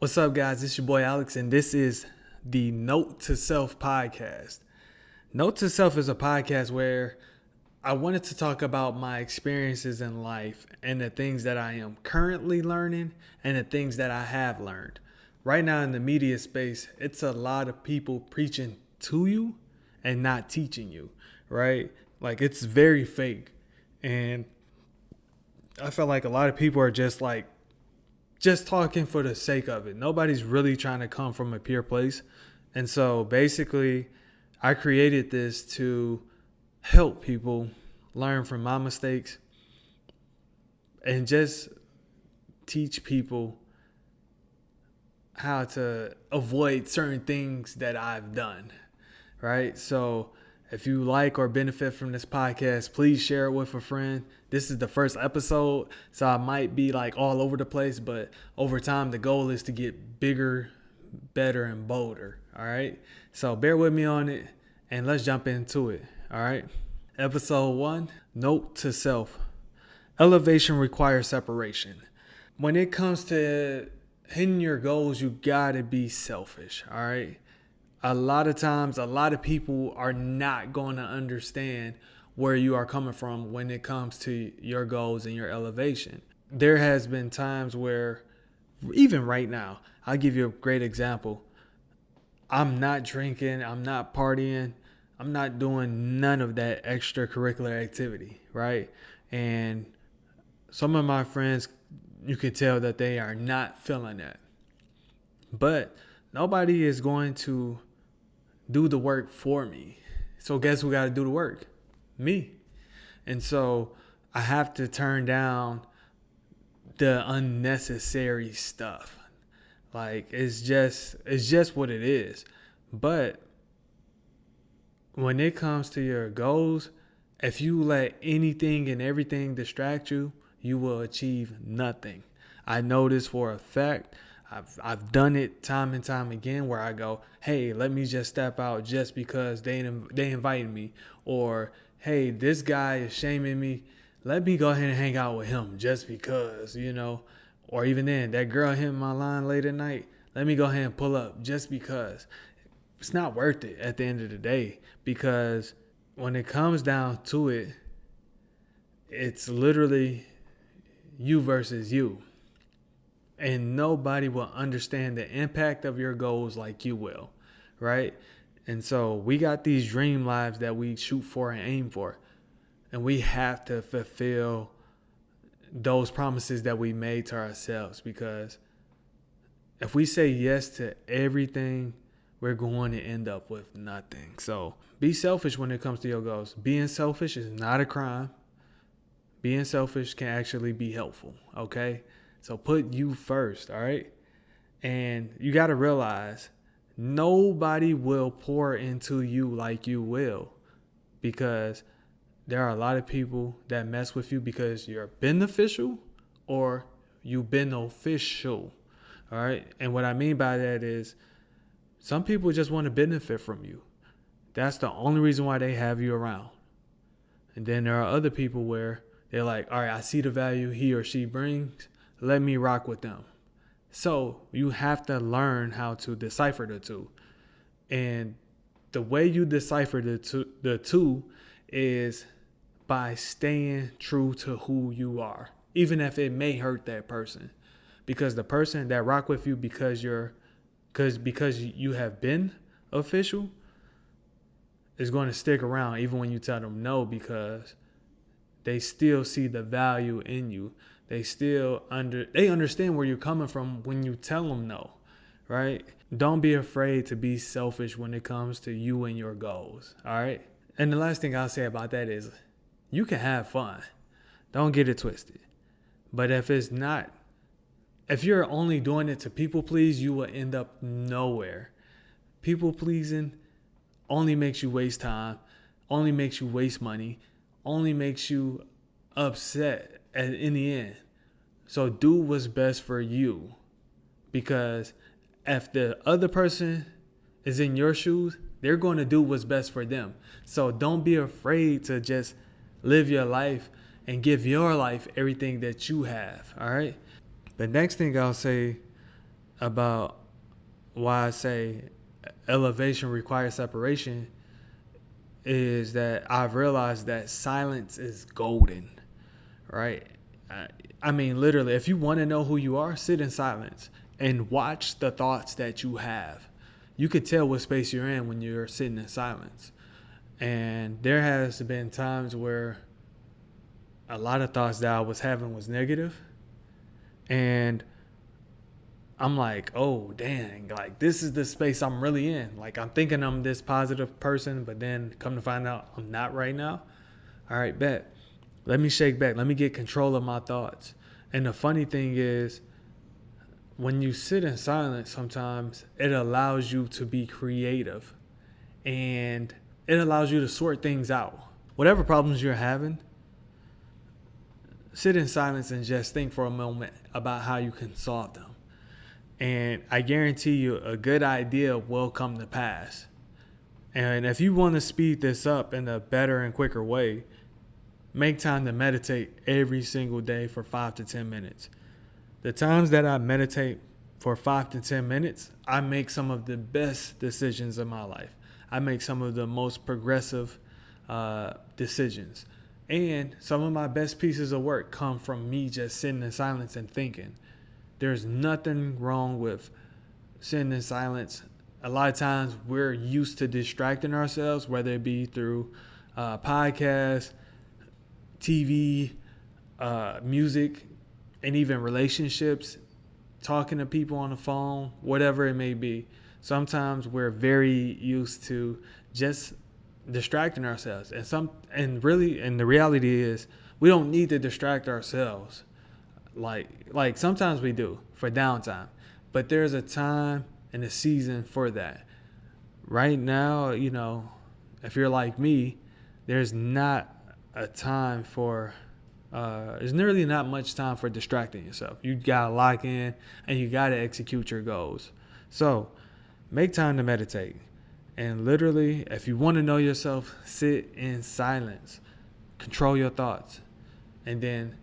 What's up, guys? It's your boy Alex, and this is the Note to Self podcast. Note to Self is a podcast where I wanted to talk about my experiences in life and the things that I am currently learning and the things that I have learned. Right now in the media space, it's a lot of people preaching to you and not teaching you, right? Like it's very fake. And I feel like a lot of people are just talking for the sake of it. Nobody's really trying to come from a pure place. And so basically, I created this to help people learn from my mistakes and just teach people how to avoid certain things that I've done, right? So if you like or benefit from this podcast, please share it with a friend. This is the first episode, so I might be like all over the place, but over time, the goal is to get bigger, better, and bolder. All right. So bear with me on it and let's jump into it. All right. Episode 1, Note to Self. Elevation requires separation. When it comes to hitting your goals, you gotta be selfish. All right. A lot of times, a lot of people are not going to understand where you are coming from when it comes to your goals and your elevation. There has been times where, even right now, I'll give you a great example. I'm not drinking, I'm not partying, I'm not doing none of that extracurricular activity, right? And some of my friends, you can tell that they are not feeling that. But nobody is going to do the work for me. So guess who got to do the work? Me. And so I have to turn down the unnecessary stuff. Like it's just what it is. But when it comes to your goals, if you let anything and everything distract you, you will achieve nothing. I know this for a fact. I've done it time and time again where I go, hey, let me just step out just because they invited me, or hey, this guy is shaming me. Let me go ahead and hang out with him just because, or even then, that girl hit my line late at night. Let me go ahead and pull up just because. It's not worth it at the end of the day, because when it comes down to it, it's literally you versus you. And nobody will understand the impact of your goals like you will, right? And so we got these dream lives that we shoot for and aim for. And we have to fulfill those promises that we made to ourselves, because if we say yes to everything, we're going to end up with nothing. So be selfish when it comes to your goals. Being selfish is not a crime. Being selfish can actually be helpful, okay? So put you first, all right? And you got to realize nobody will pour into you like you will, because there are a lot of people that mess with you because you're beneficial or you beneficial, all right? And what I mean by that is some people just want to benefit from you. That's the only reason why they have you around. And then there are other people where they're like, all right, I see the value he or she brings. Let me rock with them. So you have to learn how to decipher the two. And the way you decipher the two is by staying true to who you are, even if it may hurt that person. Because the person that rock with you because you have been official is going to stick around even when you tell them no, because they still see the value in you. They understand where you're coming from when you tell them no, right? Don't be afraid to be selfish when it comes to you and your goals, all right? And the last thing I'll say about that is you can have fun. Don't get it twisted. But if you're only doing it to people please, you will end up nowhere. People pleasing only makes you waste time, only makes you waste money, only makes you upset in the end. So do what's best for you, because if the other person is in your shoes, they're going to do what's best for them. So don't be afraid to just live your life and give your life everything that you have. All right. The next thing I'll say about why I say elevation requires separation is that I've realized that silence is golden, right? I mean, literally, if you want to know who you are, sit in silence and watch the thoughts that you have. You could tell what space you're in when you're sitting in silence. And there has been times where a lot of thoughts that I was having was negative, and I'm like, oh dang, like this is the space I'm really in. Like I'm thinking I'm this positive person, but then come to find out I'm not right now. All right, bet. Let me shake back. Let me get control of my thoughts. And the funny thing is, when you sit in silence, sometimes it allows you to be creative, and it allows you to sort things out. Whatever problems you're having, sit in silence and just think for a moment about how you can solve them. And I guarantee you a good idea will come to pass. And if you want to speed this up in a better and quicker way, make time to meditate every single day for 5 to 10 minutes. The times that I meditate for 5 to 10 minutes, I make some of the best decisions in my life. I make some of the most progressive decisions. And some of my best pieces of work come from me just sitting in silence and thinking. There's nothing wrong with sitting in silence. A lot of times we're used to distracting ourselves, whether it be through podcasts, TV, music, and even relationships, talking to people on the phone, whatever it may be. Sometimes we're very used to just distracting ourselves. And the reality is we don't need to distract ourselves. Like sometimes we do for downtime, but there's a time and a season for that. Right now, if you're like me, there's not a time for there's nearly not much time for distracting yourself. You gotta lock in and you gotta execute your goals. So make time to meditate. And literally, if you want to know yourself, sit in silence, control your thoughts, and then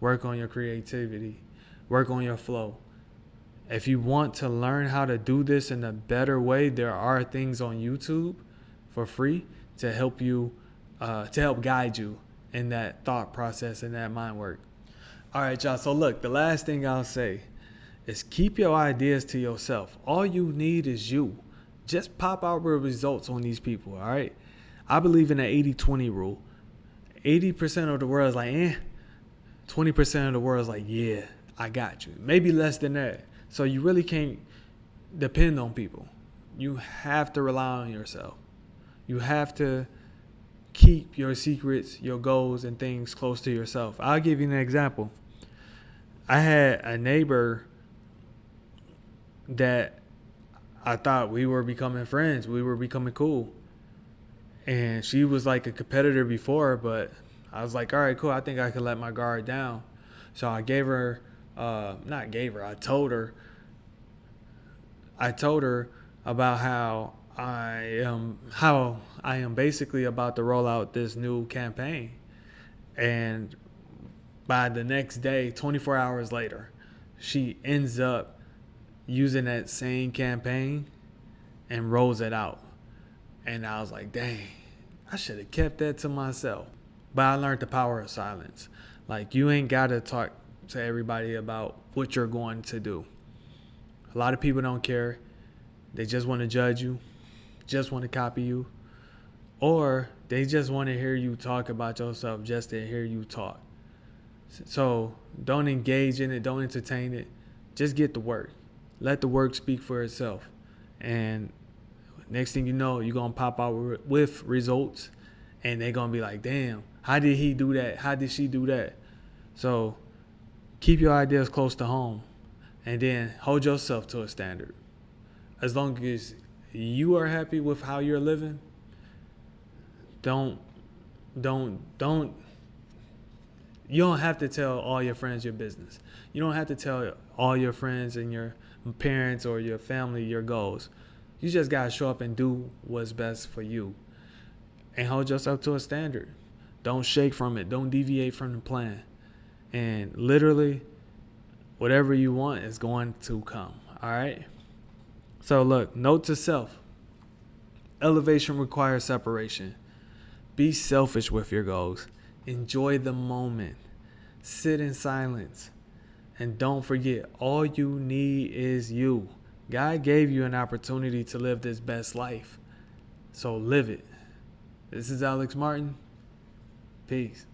work on your creativity, work on your flow. If you want to learn how to do this in a better way, there are things on YouTube for free to help you, to help guide you in that thought process and that mind work. All right, y'all. So look, the last thing I'll say is keep your ideas to yourself. All you need is you. Just pop out the results on these people, all right? I believe in the 80-20 rule. 80% of the world is like, 20% of the world is like, yeah, I got you. Maybe less than that. So you really can't depend on people. You have to rely on yourself. You have to keep your secrets, your goals, and things close to yourself. I'll give you an example. I had a neighbor that I thought we were becoming friends. We were becoming cool. And she was like a competitor before, but I was like, all right, cool. I think I could let my guard down. So I told her about how I am basically about to roll out this new campaign. And by the next day, 24 hours later, she ends up using that same campaign and rolls it out. And I was like, dang, I should have kept that to myself. But I learned the power of silence. Like, you ain't got to talk to everybody about what you're going to do. A lot of people don't care. They just want to judge you, just want to copy you, or they just want to hear you talk about yourself just to hear you talk. So don't engage in it. Don't entertain it. Just get to work. Let the work speak for itself. And next thing you know, you're going to pop out with results, and they're going to be like, damn, how did he do that? How did she do that? So keep your ideas close to home, and then hold yourself to a standard. As long as you are happy with how you're living, don't you don't have to tell all your friends your business. You don't have to tell all your friends and your parents or your family your goals. You just got to show up and do what's best for you. And hold yourself to a standard. Don't shake from it. Don't deviate from the plan. And literally, whatever you want is going to come. All right. So look, note to self. Elevation requires separation. Be selfish with your goals. Enjoy the moment. Sit in silence. And don't forget, all you need is you. God gave you an opportunity to live this best life. So live it. This is Alex Martin. Peace.